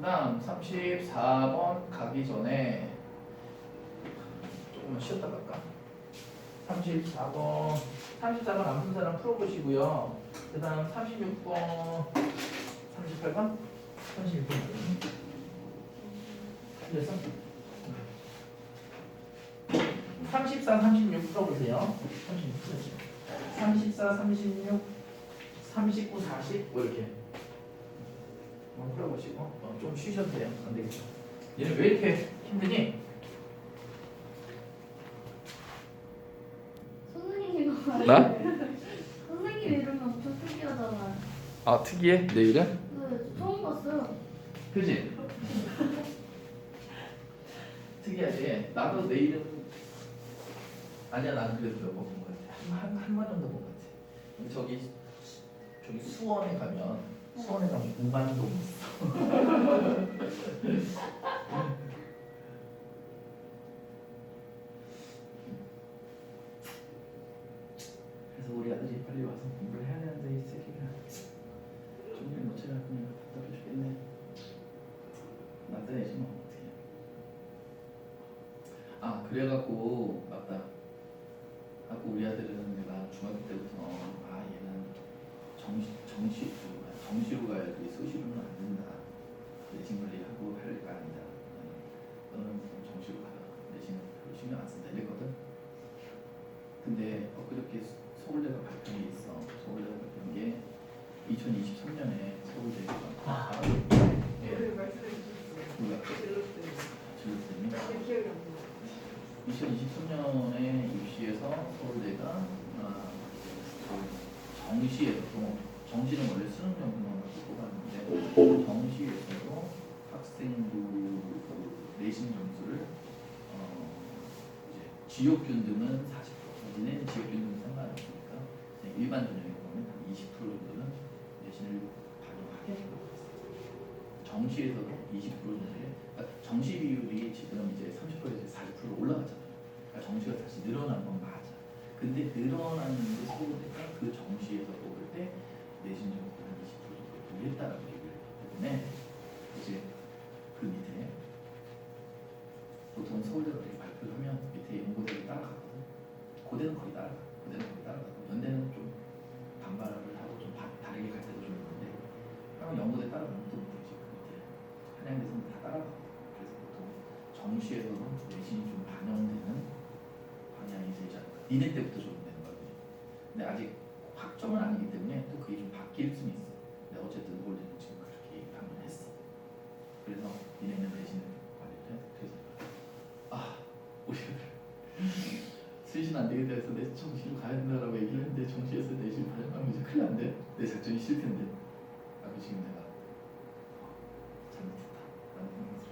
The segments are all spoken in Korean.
다음 34번 가기 전에 조금만 쉬었다 갈까? 34번 안 푼 사람 풀어보시고요. 그 다음 36번 38번? 36번 틀렸어? 34, 36 풀어보세요. 36 풀어주세요. 34, 36, 39, 40 뭐 이렇게 한번 풀어보시고 좀 쉬셔도 돼요. 안 되겠죠? 얘는 왜 이렇게 힘드니? 선생님이가 나? 선생님 이름이 엄청 특이하잖아요. 아 특이해? 내 이름? 네, 처음 봤어요. 그지? 특이하지? 나도 내 이름 아니야 나는 그래도 몇 번 본 것 같아. 한번 정도 본 것 같아. 저기 수원에 가면 우만동 있어. 그래서 우리 아들이 빨리 와서 공부를 해야 되는데 이 새끼가 종일 못 찾아 그냥 답답해 죽겠네. 나타내지 뭐 어떻게. 아 그래갖고 맞다. 아까 우리 아들은 내가 중학교 때부터 얘는 정시로 가야지 수시로는 안 된다. 내신 관리하고 할 거 아니다. 너는 정시로 가라. 내신 별로 신경 안 쓴다 이랬거든. 근데 엊그저께 서울대가 발표한 게 있어. 서울대가 발표한 게 2023년에 서울대가 그 말씀해 주셨어요. 누가? 질렀더니 기억이 안 나요. 2023년에 입시에서 서울대가 정시에서도 정시는 원래 수능 정도만 갖고 뽑았는데 정시에서도 학생부 그 내신 점수를 이제 지역균 등은 40%, 니네는 지역균 등은 상관없으니까 일반 전형에 보면 한 20% 정도는 내신을 반영하게 하고 있어요. 정시에서도 20% 정도의 그러니까 정시 비율이 지금 이제 30%에서 40%로 올라갔잖아요. 그러니까 정시가 다시 늘어난 건 맞아. 근데 늘어났는데 서울대가 그 정시에서 뽑을 때 내신 점수를 한 20% 정도 늘렸다라고 얘기를 했기 때문에 이제 그 밑에 보통 서울대가 이렇게 발표를 하면 밑에 연고대를 따라가거든. 고대는 거의 따라가. 연대는 좀 반발을 하고 좀 다르게 갈 때도 좀 있는데 그러면 연고대 따라가면 또 모르지. 그 밑에 한양대에서는 다 따라가고. 그래서 보통 정시에서는 내신이 좀 반영되는 방향이 되지 않을까. 니네 때부터 좀 되는 거지. 근데 아직 확정은 아니기 때문에 또 그게 좀 바뀔 수는 있어. 근데 어쨌든 올해는 지금 그렇게 얘기를 한번 했어. 그래서 니네는 내신을 관리를 해. 그래서 우리 수신 안 되겠다 해서 내 정시로 가야 된다라고 얘기를 했는데 정시에서 내신 반영하면 이제 큰일 난데 내 작전이 싫텐데 지금 내가 잘못했다 라는 생각이 들었어.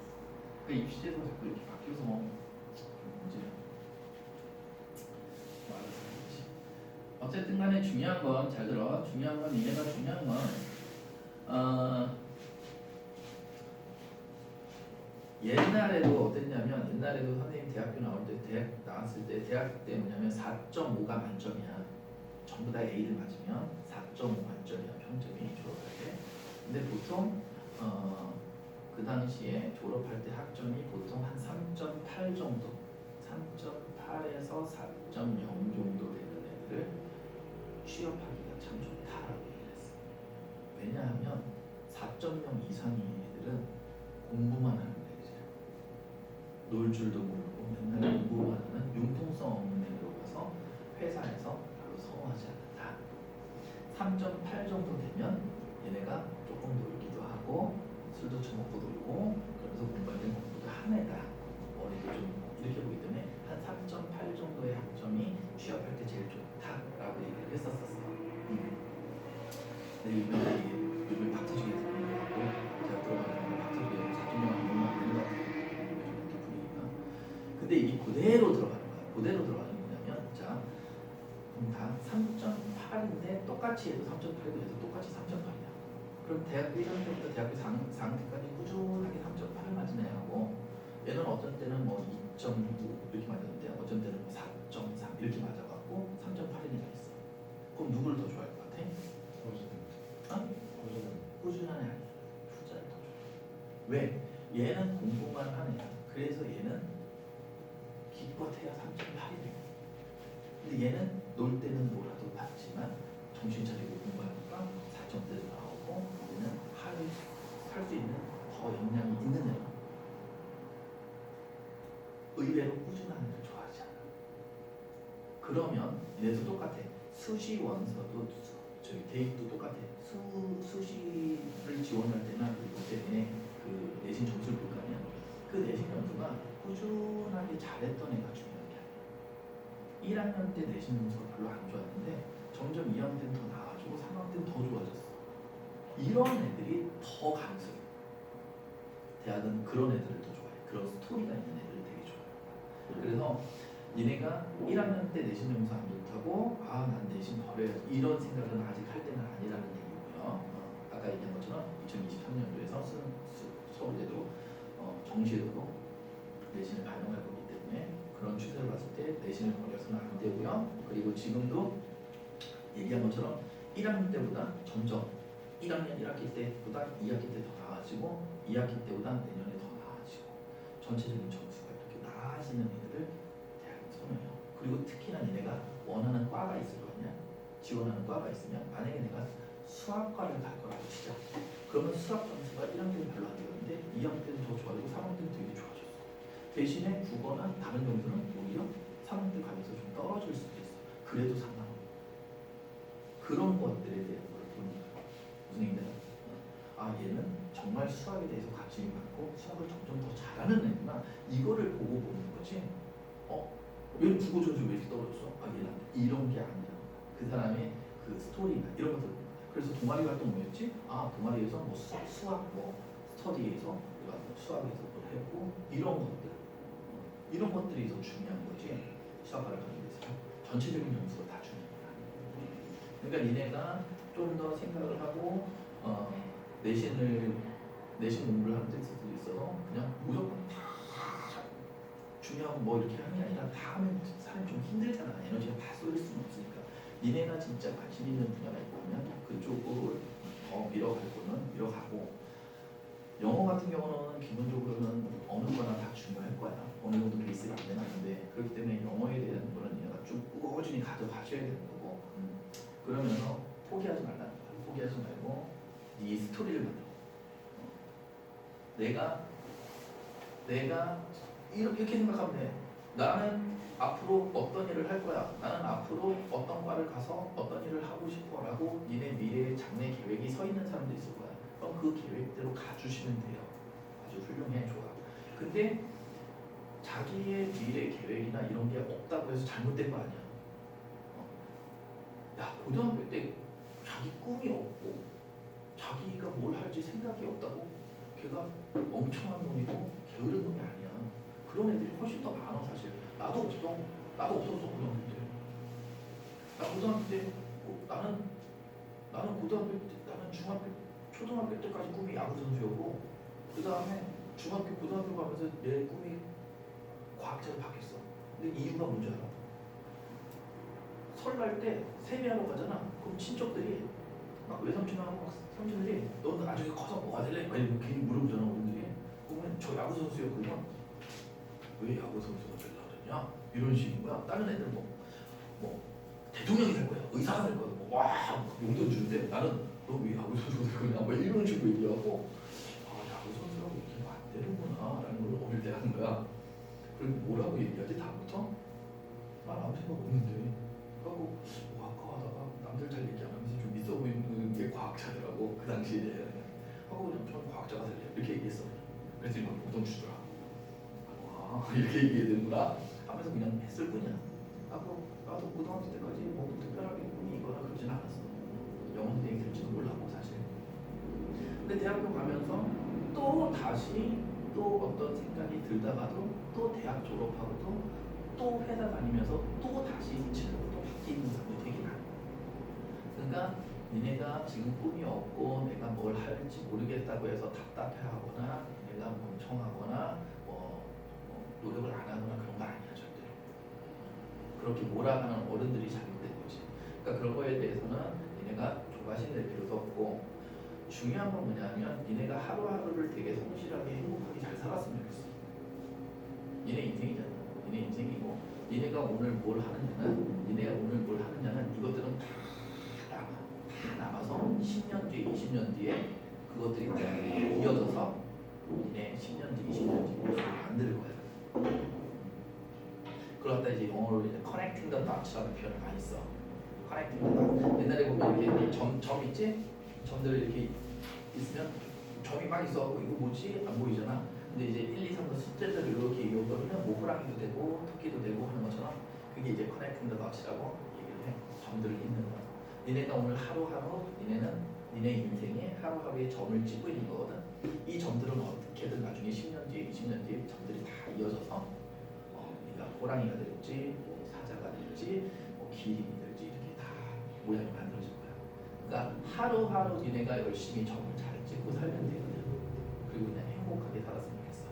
그러니까 입시제도가 자꾸 이렇게 바뀌어서 좀 문제야. 알아서 해야지. 어쨌든 간에 중요한 건 잘 들어. 중요한 건 니네가 중요한 건 옛날에도 어땠냐면 옛날에도 선생님 대학교 나올 때 대학 나왔을 때 대학 때 뭐냐면 4.5가 만점이야. 전부 다 A를 맞으면 4.5 만점이야. 평점이 졸업할 때. 근데 보통 그 당시에 졸업할 때 학점이 보통 한 3.8 정도 3.8에서 4.0 정도 되는 애들을 취업하기가 참 좋다라고 얘기를 했어. 왜냐하면 4.0 이상의 애들은 공부만 하는 애들이야. 놀 줄도 모르고 맨날 공부만 하는 융통성 없는 애로 가서 회사에서 별로 성공하지 않는다. 3.8 정도 되면 얘네가 조금 놀기도 하고 술도 처먹고 놀고 그러면서 공부할 땐 공부도 한 애다. 머리도 좀 이렇게 보기 때문에 한 3.8 정도의 학점이 취업할 때 제일 좋다라고 얘기를 했었었어. 근데 요즘에 박 터지게 들어가고 대학 들어가면 박 터지게 4.0 안 보면 안 되는 것 같아요. 요즘 분위기가. 근데 이게 그대로 들어가는 거야. 그대로 들어가는 거냐면 자 그럼 다 3.8인데 똑같이 해도 3.8도 해도 똑같이 3.8이야. 그럼 대학교 1학년 때부터 대학교 4학년 때까지 꾸준하게 3.8을 맞은 애하고 얘는 어떤 때는 뭐 2.9 이렇게 맞았는데 어떤 때는 뭐 4.3 이렇게 맞아갖고 3.8인 애가 있어. 그럼 누구를 더 좋아할 것 같아? 꾸준한 애 아니야. 후자를 더 좋아해. 왜? 얘는 공부만 하는 애야. 그래서 얘는 기껏해야 3.8이래. 근데 얘는 놀 때는 놀아도 받지만 정신 차리고 공부하니까 4점대도 나오고 얘는 할 수 있는 더 역량이 있는 애야. 의외로 꾸준한 애를 좋아하지 않아. 그러면 얘도 똑같아. 수시 원서도 저기 대입도 똑같아. 수시를 지원할 때나 그리고 때문에 그 내신 점수를 볼 거 아니야. 그 내신 점수가 꾸준하게 잘했던 애가 중요한 게 아니야. 1학년 때 내신 점수가 별로 안 좋았는데 점점 2학년 때는 더 나아지고 3학년 때는 더 좋아졌어. 이런 애들이 더 강수해. 대학은 그런 애들을 더 좋아해. 그런 스토리가 있는 애들을 되게 좋아해. 그래서 니네가 1학년 때 내신 점수 안 좋다고 난 내신 버려야지 이런 생각은 아직 할 때는 아니라는 얘기고요. 아까 얘기한 것처럼 2023년도에서 서울대도 정시에도 내신을 반영할 거기 때문에 그런 추세를 봤을 때 내신을 버려서는 안 되고요. 그리고 지금도 얘기한 것처럼 1학년 때보다 점점 1학년 1학기 때보다 2학기 때 더 나아지고 2학기 때보다 내년에 더 나아지고 전체적인 점수가 이렇게 나아지는 애들을 대학은 선호해요. 그리고 특히나 니네가 원하는 과가 있을 거 아니야. 지원하는 과가 있으면 만약에 내가 수학과를 갈 거라고 치자. 그러면 수학 점수가 1학년 때는 별로 안 되는데 2학년 때는 더 좋아지고 3학년 때는 되게 좋아졌어. 대신에 국어나 다른 점수는 오히려 3학년 때 가면서 좀 떨어질 수도 있어. 그래도 상관없어. 그런 것들에 대한 걸 보는 거야. 무슨 얘기냐? 얘는 정말 수학에 대해서 관심이 많고 수학을 점점 더 잘하는 애구나. 이거를 보고 보는 거지. 얘는 국어 점수 왜 이렇게 떨어졌어? 얘는 안 돼. 이런 게 아니라 그 사람의 그 스토리나 이런 것들. 그래서 동아리 활동 뭐였지? 동아리에서 뭐 수학 뭐 스터디에서 우리가 수학에서 뭘 했고 이런 것들이 더 중요한 거지. 수학과를 가는 데서 전체적인 점수가 다 중요한 거야. 그러니까 니네가 좀 더 생각을 하고 내신 공부를 하는 데 있어서 그냥 무조건 다 중요하고 뭐 이렇게 하는 게 아니라 다 하면 사람이 좀 힘들잖아. 에너지가 다 쏠릴 수는 없으니까. 니네가 진짜 관심 있는 분야가 있다면 그쪽을 더 밀어갈 거는 밀어가고, 영어 같은 경우는 기본적으로는 어느 거나 다 중요할 거야. 어느 정도 베이스가 안 되면 안 돼. 그렇기 때문에 영어에 대한 거는 니네가 쭉 꾸준히 가져가셔야 되는 거고, 그러면서 포기하지 말라는 거야. 포기하지 말고 네 스토리를 만들어. 내가 이렇게 생각하면 돼. 나는 앞으로 어떤 일을 할 거야. 나는 앞으로 어떤 과를 가서 어떤 일을 하고 싶어 라고 니네 미래의 장래 계획이 서 있는 사람도 있을 거야. 그럼 그 계획대로 가주시면 돼요. 아주 훌륭해. 좋아. 근데 자기의 미래 계획이나 이런 게 없다고 해서 잘못된 거 아니야. 고등학교 때 자기 꿈이 없고 자기가 뭘 할지 생각이 없다고 걔가 멍청한 놈이고 게으른 놈이 아니야. 그런 애들이 훨씬 더 많아. 사실 나도 없었어. 고등학교 때. 나 고등학교 때 나는 고등학교 때 나는 초등학교 때까지 꿈이 야구 선수였고, 그 다음에 고등학교 가면서 내 꿈이 과학자로 바뀌었어. 근데 이유가 뭔지 알아? 설날 때 세미하러 가잖아. 그럼 친척들이 막 외삼촌하고 막 삼촌들이 너는 나중에 커서 뭐가 될래? 막 이렇게 괜히 물어보잖아. 어른들이. 그러면 저 야구 선수요. 그러면 왜 야구 선수가 되려고 그러냐? 이런 식인 거야. 다른 애들은 뭐 대통령이 될 거야, 의사가 될 거야, 와 용돈 주는데 나는 너 왜 야구 선수가 될 거냐? 뭐 이런 식으로 얘기하고, 야구 선수라고 얘기하면 안 되는구나라는 걸 어릴 때 하는 거야. 그리고 뭐라고 얘기하지 다음부터? 아무 생각 없는데. 하고 과학과 하다가 남들 잘 얘기 안 하면서 좀 있어 보이는 게 과학자더라고. 그 당시에 하고 그냥 전 과학자가 될래 이렇게 얘기했어. 그래서 막 용돈 주더라. 이렇게 얘기해야 되는구나 하면서 그냥 했을 뿐이야. 나도 고등학교 때까지 뭐 특별하게 꿈이 있거나 그러진 않았어. 영어 선생님이 될지도 몰랐고 사실. 근데 대학교 가면서 또 다시 또 어떤 생각이 들다가도 또 대학 졸업하고도 또 회사 다니면서 또 다시 인체적으로 또 바뀌는 사람도 되게 많아. 그러니까 니네가 지금 꿈이 없고 내가 뭘 할지 모르겠다고 해서 답답해하거나 내가 멍청하거나 노력을 안 하거나 그런 거 아니야. 절대로. 그렇게 몰아가는 어른들이 잘못된 거지. 그러니까 그런 거에 대해서는 얘네가 조바심 낼 필요도 없고, 중요한 건 뭐냐면 니네가 하루하루를 되게 성실하게 행복하게 잘 살았으면 좋겠어. 니네 인생이잖아. 니네 인생이고 니네가 오늘 뭘 하느냐는 이것들은 다 남아서 10년 뒤에 20년 뒤에 그것들이 다 이어져서 니네 10년 뒤 20년 뒤 모습을 만들 거야. 그걸 갖다 이제 영어로 이제 connecting the dots라는 표현을 많이 써. connecting the dots. 옛날에 보면 이렇게 점 있지? 점들 이렇게 있으면 점이 막 있어. 이거 뭐지? 안 보이잖아. 근데 이제 1, 2, 3, 4 숫자들을 이렇게 이어버리면 뭐 호랑이도 되고 토끼도 되고 하는 것처럼 그게 이제 connecting the dots라고 얘기를 해. 점들을 잇는 거야. 니네가 오늘 하루하루 니네 인생에 하루하루의 점을 찍고 있는 거거든. 이 점들은 어떻게든 나중에 10년 뒤에 20년 뒤에 점들이 다 이어져서 네가 호랑이가 될지 뭐 사자가 될지 뭐 기린이 될지 이렇게 다 모양이 만들어질 거야. 그러니까 하루하루 니네가 열심히 점을 잘 찍고 살면 되거든. 그리고 그냥 행복하게 살았으면 좋겠어.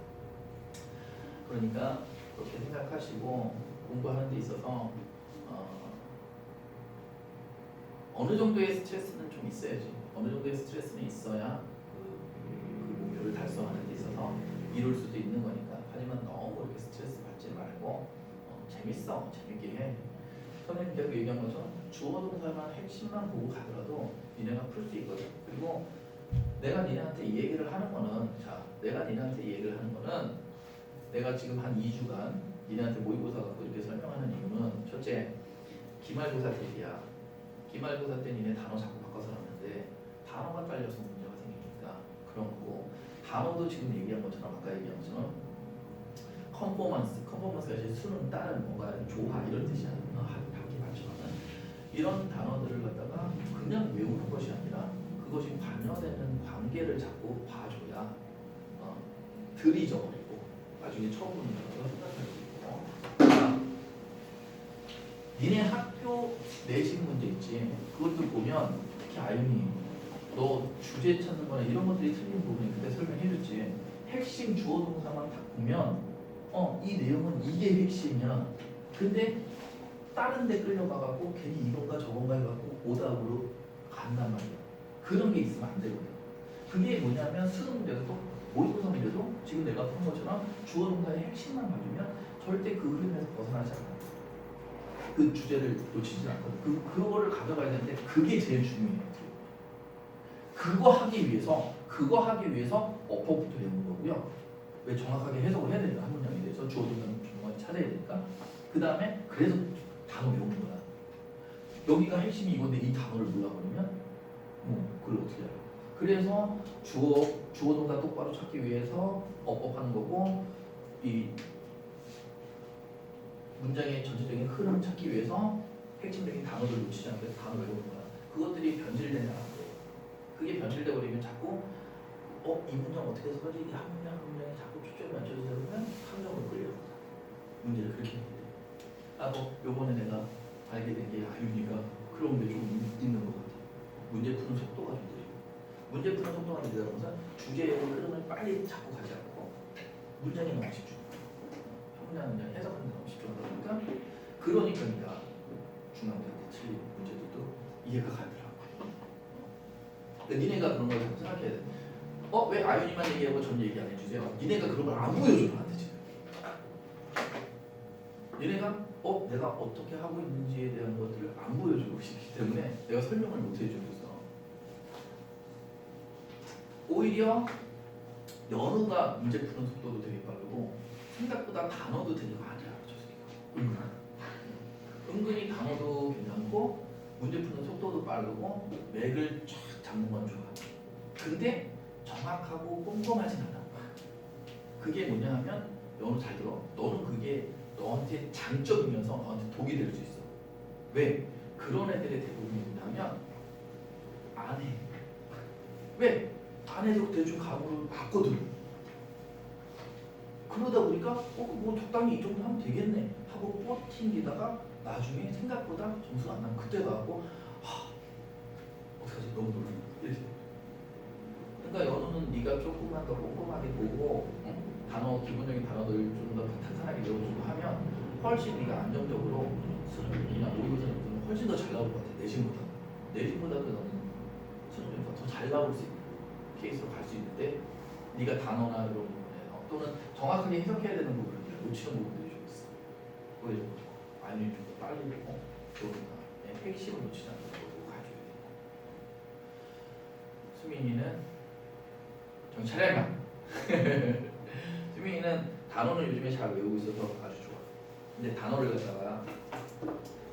그러니까 그렇게 생각하시고 공부하는 데 있어서 어느 정도의 스트레스는 좀 있어야지. 어느 정도의 스트레스는 있어야 그 목표를 달성하는 데 있어서 이룰 수도 있는 거니까. 하지만 너무 이렇게 스트레스 받지 말고 재밌어. 재밌게 해. 선생님 계속 얘기한 것처럼 주어 동사만 핵심만 보고 가더라도 니네가 풀 수 있거든. 그리고 내가 니네한테 이 얘기를 하는 거는 내가 지금 한 2주간 니네한테 모의고사 갖고 이렇게 설명하는 이유는 첫째, 기말고사 때야. 기말고사 때 니네 단어 자꾸 바꿔서 놨는데 단어가 딸려서 문제가 생기니까 그런 거고, 단어도 지금 얘기한 것처럼 아까 얘기한 것처럼 컨포먼스가 이제 수능 따른 뭔가 조화 이런 뜻이야. 바퀴 맞춰가는 이런 단어들을 갖다가 그냥 외우는 것이 아니라 그것이 관여되는 관계를 자꾸 봐줘야 들이져버리고 나중에 처음 보는 거라고 생각할 수 있고. 니네 학교 내신 문제 있지. 그것도 보면 특히 아윤이 너 주제 찾는 거나 이런 것들이 틀린 부분이 그때 설명해줬지. 핵심 주어 동사만 딱 보면 이 내용은 이게 핵심이야. 근데 다른 데 끌려가갖고 괜히 이건가 저건가 해갖고 오답으로 간단 말이야. 그런 게 있으면 안 되거든. 그게 뭐냐면 수능 문제도 모의고사 문제도 지금 내가 푼 것처럼 주어 동사의 핵심만 봐주면 절대 그 흐름에서 벗어나지 않아. 그 주제를 놓치지 않거든. 그거를 가져가야 되는데 그게 제일 중요해요. 그거 하기 위해서 어법부터 외우는 거고요. 왜 정확하게 해석을 해야 되니까 한 문장에 대해서 주어 동사는 정확히 찾아야 되니까. 그 다음에 그래서 단어 외우는 거야. 여기가 핵심이 이건데 이 단어를 몰라버리면 그걸 어떻게 알아? 그래서 주어 동사 똑바로 찾기 위해서 어법하는 거고, 이 문장의 전체적인 흐름 찾기 위해서 핵심적인 단어들을 놓치지 않게 단어 외우는 거야. 그것들이 변질되면 안 돼. 그게 변질돼 버리면 자꾸 이 문장 어떻게 해서 하지? 한 문장에 자꾸 초점이 맞춰지다 보면 함정으로 끌려. 문제를 그렇게 했는데 요번에 내가 알게 된 게 아윤이가 그런 게 좀 있는 것 같아. 문제 푸는 속도가 좀 느리고, 문제 푸는 속도가 느리다 보면 주제의 흐름을 빨리 잡고 가지 않고 문장에 너무 집중. 그냥 해석하는 데 너무 집중하다 보니까 그러니까 중앙대학교 틀린 문제들도 이해가 가더라고. 그러니까 니네가 그런 걸 생각해야 돼. 왜 아윤이만 얘기하고 전 얘기 안 해주세요? 니네가 그런 걸 안 보여줘 나한테 지금. 니네가 내가 어떻게 하고 있는지에 대한 것들을 안 보여주고 있기 때문에 내가 설명을 못 해주고 있어. 오히려 연우가 문제 푸는 속도도 되게 빠르고 생각보다 단어도 되게 많이 알아줬으니까. 은근히 단어도 괜찮고 문제 푸는 속도도 빠르고 맥을 쫙 잡는 건 좋아. 근데 정확하고 꼼꼼하진 않아. 그게 뭐냐 하면 연우 잘 들어. 너는 그게 너한테 장점이면서 너한테 독이 될 수 있어. 왜? 그런 애들의 대부분이 뭐냐면 안 해. 왜? 안 해도 대충 각오를 맞거든. 그러다 보니까 뭐 적당히 이 정도 하면 되겠네 하고 버팅기다가 나중에 생각보다 점수가 안 나면 그때 가고 어떡하지? 너무 놀라. 이렇게. 그러니까 연우는 네가 조금만 더 꼼꼼하게 보고 기본적인 단어들 좀 더 탄탄하게 외워주고 하면 훨씬 네가 안정적으로 수능이나 모의고사는 훨씬 더 잘 나올 것 같아. 내신보다도 너는 수능에서 더 잘 나올 수 있고. 케이스로 갈 수 있는데 네가 단어나 이런 부분에 또는 정확하게 해석해야 되는 부분을 네가 놓치는 부분들이 좀 있어. 그래서 아니면 좀 더 빨리 좀 핵심을 놓치지 않는 거 가져야 돼. 수민이는 정신 차려 임마. 수민이는 단어는 요즘에 잘 외우고 있어서 아주 좋아. 근데 단어를 갖다가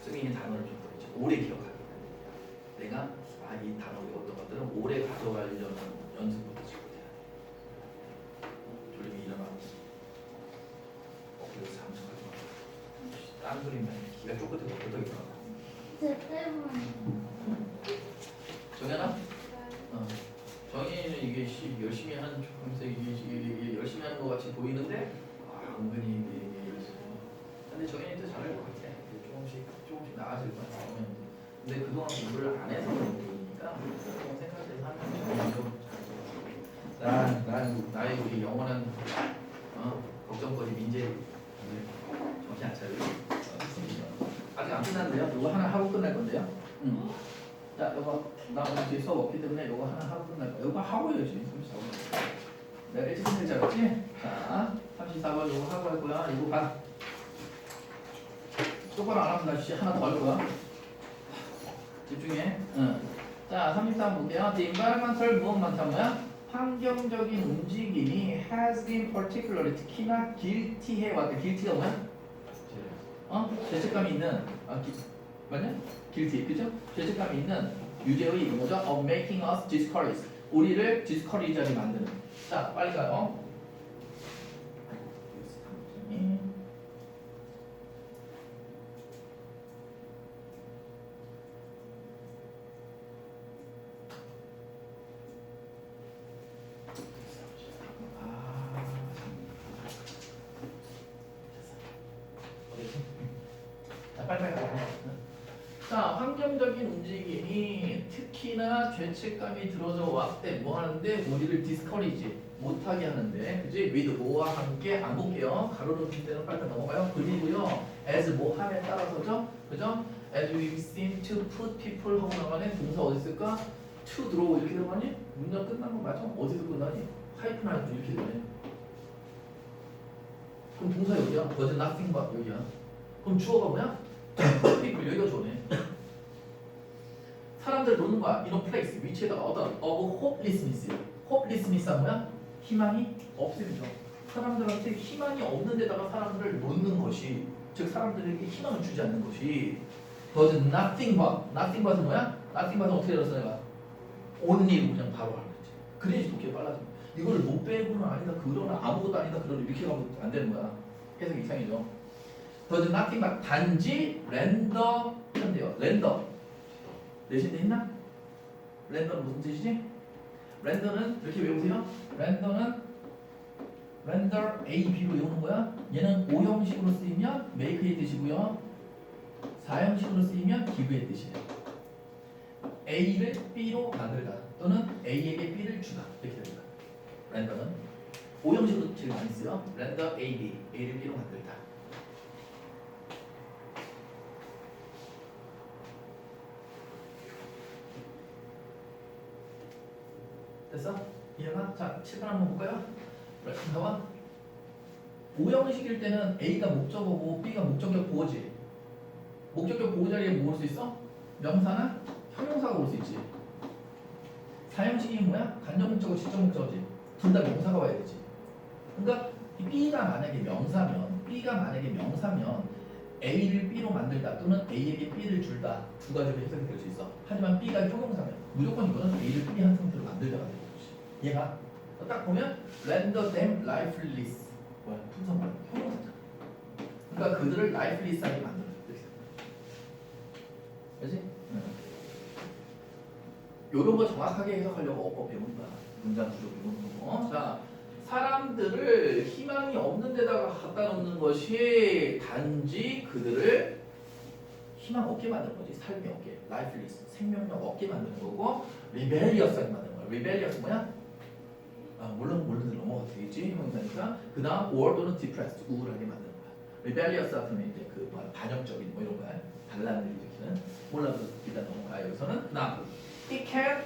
수민이 단어를 좀 더 이제 오래 기억하게 하는 내가 이 단어 외웠던 것들은 오래 가져가려는 연습부터 잘해야 돼. 졸림이 일어나. 그래서 잠수하지 마. 땀 그리면 기가 쫓겨서 벌떡 일어나. 제 때문에. 정연아? 정연이는 이게 열심히 하는 척하면서 이게 열심히 하는 것 같이 보이는데 은근히 이게 근데 정연이도 잘할 것 같아. 조금씩 나아질 거야. 근데 그동안 공부를 안 해서 그런 거니까 조금 생각해서 하면 정연이도 나의 우리 영원한 걱정거리 민재 정신 안 차리고 아직 안 끝났는데요. 이거 하나 하고 끝날 건데요. 자, 이거 나 오늘 뒤에 수업 없기 때문에 이거 하나 하고 끝날 거야. 이거 하고 해야지. 34번. 내가 일찍 끝낼 줄 알았지? 자, 34번 이거 하고 할 거야. 이거 봐. 똑바로 안 하면 나 하나 더 할 거야. 집중해. 자, 33번 볼게요. The environmental movement은 뭐야? 환경적인 움직임이 has been particularly 특히나 guilty해 왔다. guilty가 뭐야? 죄책감이 있는 맞냐? guilty 그죠? 죄책감이 있는 유죄의 뭐죠? of making us discourage 우리를 discourage하게 만드는. 자, 빨리 가요. 빨리 가요. 자, 환경적인 움직임이 특히나 죄책감이 들어져 왔대. 뭐 하는데? 우리를 디스커리지 못하게 하는데, 그지? with 뭐와 함께 안 볼게요. 가로로 빈 데는 빨리 넘어가요. 그리고요, as 뭐 함에 따라서죠, 그죠? as we seem to put people 하고 나가네. 동사 어디 있을까? to 들어오고 이렇게 들어가니? 문장 끝난 거 맞아? 어디서 끝나니? 하이픈 하이픈 이렇게 되네. 그럼 동사 여기야? was nothing but 여기야. 그럼 주어가 뭐야? people 여기가 좋네. 사람들 놓는 거야. in a place 위치에다가 어떤 of hopelessness. hopelessness가 뭐야? 희망이 없음이죠. 사람들한테 희망이 없는 데다가 사람들을 놓는 것이, 즉 사람들에게 희망을 주지 않는 것이 does nothing but은 뭐야? nothing but은 어떻게 들었어 내가? only로 그냥 바로 하는 거지. 그래야지 독해 빨라져. 이거를 못 빼고는 아니다 그러나 아무것도 아니다 그러나 이렇게 가면 안 되는 거야. 해석 이상이죠. does nothing but 단지 렌더 한대요. 렌더 내신데 했나? 렌더는 무슨 뜻이지? 렌더는 이렇게 외우세요. 렌더는 렌더 A, B로 외우는 거야. 얘는 O형식으로 쓰이면 make의 뜻이고요. 4형식으로 쓰이면 give의 뜻이에요. A를 B로 만들다 또는 A에게 B를 주다 이렇게 됩니다. 렌더는 O형식으로 제일 많이 쓰요. 렌더 A, B, A를 B로 만들다. 됐어? 이해가? 자, 7번 한번 볼까요? 나와. O형식일 때는 A가 목적어고 B가 목적격 보호지. 목적격 보호 자리에 뭐 올 수 있어? 명사나 형용사가 올 수 있지. 4형식이 뭐야? 간접 목적어, 직접 목적어지. 둘 다 명사가 와야 되지. 그러니까 B가 만약에 명사면 A를 B로 만들다 또는 A에게 B를 줄다 두 가지로 해석이 될 수 있어. 하지만 B가 형용사면 무조건 이거는 A를 B 한 상태로 만들다가 되는 거지. 얘가 딱 보면 render them lifeless 뭐야? 품사만 형용사잖아. 그러니까 그들을 lifeless하게 만들어. 그렇지? 요런 거 정확하게 해석하려고 어법 배우는 거야. 문장 구조 배우는 거. 자, 사람들을 희망이 없는 데다가 갖다 놓는 것이 단지 그들을 희망 없게 만드는 거지. 삶이 없게, lifeless, 생명력 없게 만드는 거고, rebellious하게 만드는 거야. rebellious 뭐야? 물론 넘어가도 되겠지. 형용사니까. 그 다음 or 또는 depressed, 우울하게 만드는 거야. rebellious 같으면 이제 그 반역적인 이런 거야. 반란을 일으키는. 몰라도 일단 넘어가. 여기서는 그 다음 it can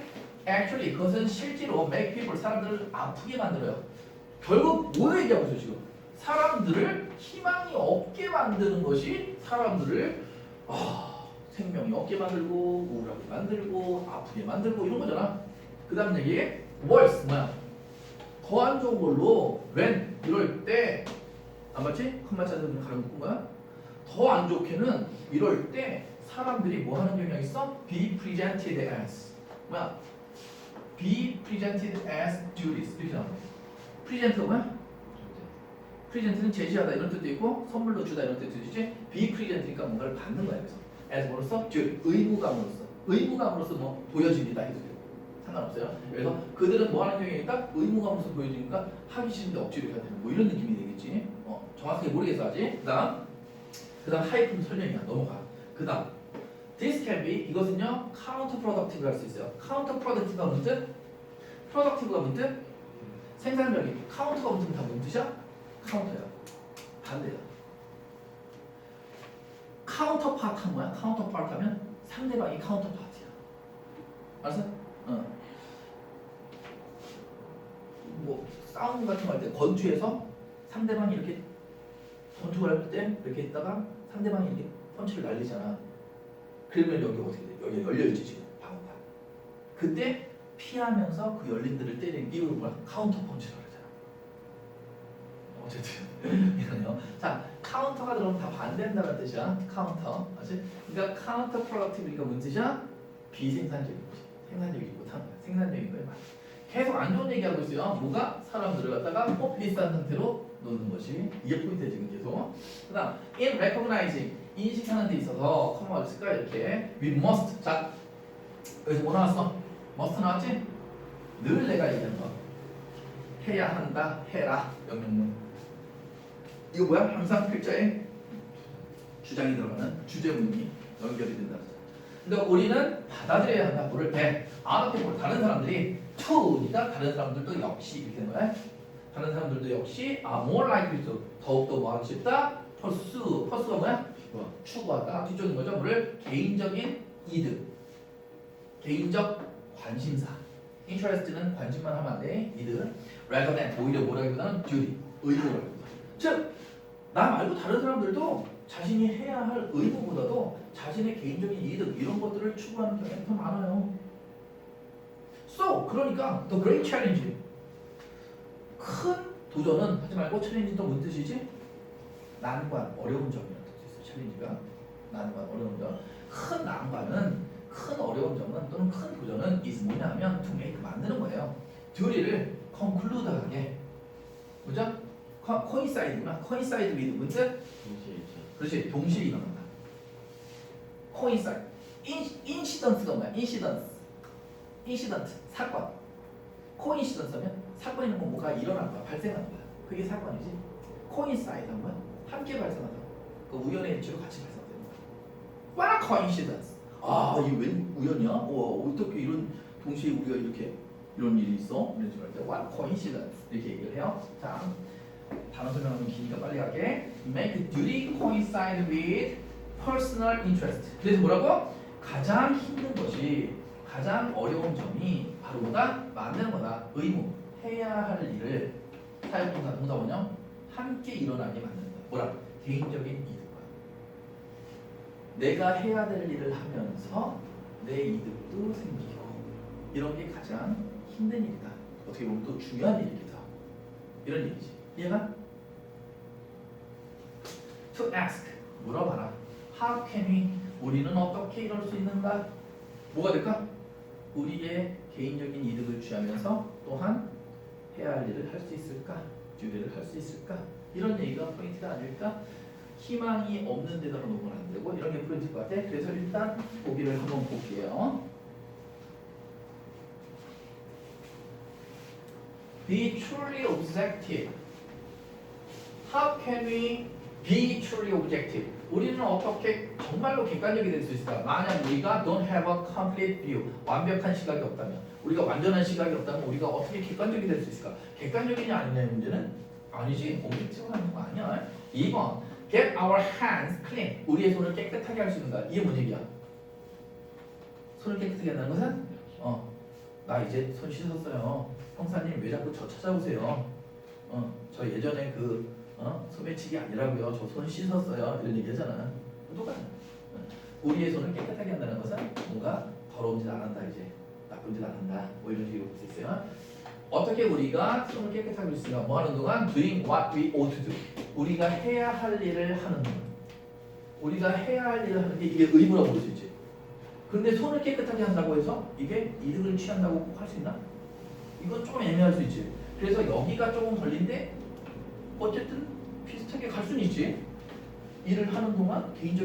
actually 그것은 실제로 make people 사람들을 아프게 만들어요. 결국 뭐 얘기하고 있어요 지금? 사람들을 희망이 없게 만드는 것이 사람들을 생명이 없게 만들고 우울하게 만들고 아프게 만들고 이런 거잖아. 그 다음 얘기 worse 뭐야? 더 안 좋은 걸로 when 이럴 때 안 맞지? 큰 맞자는 가로 묶은 거야? 더 안 좋게는 이럴 때 사람들이 뭐 하는 경향이 있어? be presented as 뭐야? be presented as duties 이렇게 나오네. presen트가 뭐야? 프리젠트는 제시하다 이런 뜻도 있고 선물로 주다 이런 뜻도 있지. be present니까 뭔가를 받는 거야. 그래서 as 뭐로써? 의무감으로써. 의무감으로써 뭐 보여집니다 해도 되고 상관없어요. 그래서 그들은 뭐 하는 경향이니까 의무감으로써 보여지니까 하기 싫은데 억지로 해야 되는 뭐 이런 느낌이 되겠지. 정확하게 모르겠어 아직. 그다음 하이픈 설명이야. 넘어가. 그다음 this can be 이것은요 counterproductive 할 수 있어요. counterproductive가 무슨 뜻? productive가 무슨 뜻? 생산적인. counter가 무슨 다 무슨 뜻이야? 카운터야. 반대야. 카운터파트는 뭐야? 카운터파트 하면 상대방이 카운터파트야. 알았어? 뭐 싸움 같은 거 할 때 권투에서 상대방이 이렇게 권투를 할 때 이렇게 있다가 상대방이 이렇게 펀치를 날리잖아. 그러면 여기 어떻게 돼? 여기 열려있지 지금 방어가. 그때 피하면서 그 열린 데를 때리는 이유를 뭐야? 카운터 펀치라고 그러잖아. 어쨌든 이거요. 자, 카운터가 들어오면 다 반대한다는 뜻이야. 카운터, 맞지? 그러니까 카운터 프로덕티브가 무슨 뜻이야? 비생산적인 거지. 생산적이지 못한 거야. 생산적인 거야. 계속 안 좋은 얘기하고 있어요. 뭐가? 사람들을 갖다가 비슷한 상태로 놓는 것이 이게 포인트야 지금 계속. 그다음 in recognizing 인식하는 데 있어서 커머를 쓸까 이렇게 we must. 자, 여기서 뭐 나왔어? must 나왔지? 늘 내가 얘기하는 거. 해야 한다, 해라 명령문. 이거 뭐야? 항상 글자에 주장이 들어가는 주제문이 연결이 된다. 근데 우리는 받아들여야 한다. 뭐를 배. other people 다른 사람들이 to니까 다른 사람들도 역시 이렇게 된 거야. 다른 사람들도 역시 are more likely to 더욱더 뭐 하고 싶다. pursue가 뭐야? 추구하다. 뒤쪽인 거죠. 뭐를 개인적인 이득, 개인적 관심사. interest는 관심만 하면 안 돼. 이득. rather than 오히려 뭐라기보다는 duty, 의무라고. 즉, 나 말고 다른 사람들도 자신이 해야 할 의무보다도 자신의 개인적인 이득 이런 것들을 추구하는 경향이 더 많아요. So, 그러니까 the great challenge, 큰 도전은 하지 말고 챌린지는 또 무슨 뜻이지? 난관, 어려운 점이라는 뜻이 있어. 챌린지가 난관, 어려운 점. 큰 난관은, 큰 어려운 점은 또는 큰 도전은 is 뭐냐면 to make, 만드는 거예요. duty를 conclude하게, 그죠? coincide구나. coincide with 무슨? 그렇지. 동시에 일어난다. coincide. incidence가 뭐야? incident. 사건. coincidence 하면 사건이 뭐가 일어난 거야. 발생한 거야. 그게 사건이지. coincide 하면 뭐야? 함께 발생하다. 그 우연의 일치로 같이 발생되는 거야. What a coincidence. 이게 웬 우연이야? 어떻게 이런 동시에 우리가 이렇게 이런 일이 있어? 이런 식으로 할 때 What a coincidence 이렇게 얘기를 해요. 자, 단어 설명하면 기니까 빨리 하게. Make duty coincide with personal interest. 그래서 뭐라고? 가장 힘든 것이, 가장 어려운 점이 바로 뭐다? 만드는 거다. 의무. 해야 할 일을 사용동사 동사원형 함께 일어나게 만든다. 뭐라? 개인적인 이득과. 내가 해야 될 일을 하면서 내 이득도 생기고 이런 게 가장 힘든 일이다. 어떻게 보면 또 중요한 일이기도 하고 이런 얘기지. 이해가? To ask, 물어봐라. How can we, 우리는 어떻게 이럴 수 있는가? 뭐가 될까? 우리의 개인적인 이득을 취하면서 또한 해야 할 일을 할 수 있을까? 주례를 할 수 있을까? 이런 얘기가 포인트가 아닐까? 희망이 없는 데다가 놓으면 안 되고 이런 게 포인트일 것 같아. 그래서 일단 보기를 한번 볼게요. Be truly objective. How can we be truly objective? 우리는 어떻게 정말로 객관적이 될 수 있을까? 만약 우리가 don't have a complete view, 완벽한 시각이 없다면, 우리가 완전한 시각이 없다면 우리가 어떻게 객관적이 될 수 있을까? 객관적이냐 아니냐의 문제는 아니지. 오브젝티브가 아닌 거 아니야. 2번, get our hands clean. 우리의 손을 깨끗하게 할 수 있는가? 이게 뭔 얘기야? 손을 깨끗하게 한다는 것은 나 이제 손 씻었어요. 형사님 왜 자꾸 저 찾아오세요? 저 예전에 소매치기 아니라고요. 저 손 씻었어요. 이런 얘기 하잖아. 똑같아. 우리의 손을 깨끗하게 한다는 것은 뭔가 더러운 짓 안 한다 이제. 나쁜 짓 안 한다. 뭐 이런 식으로 볼 수 있어요. 어떻게 우리가 손을 깨끗하게 할 수 있을까? 뭐 하는 동안? Doing what we ought to do. 우리가 해야 할 일을 하는 동안. 우리가 해야 할 일을 하는 게 이게 의무라고 볼 수 있지. 근데 손을 깨끗하게 한다고 해서 이게 이득을 취한다고 꼭 할 수 있나? 이건 좀 애매할 수 있지. 그래서 여기가 조금 걸린데 어쨌든 비슷하게 갈 수는 있지. 일을 하는 동안 개인적인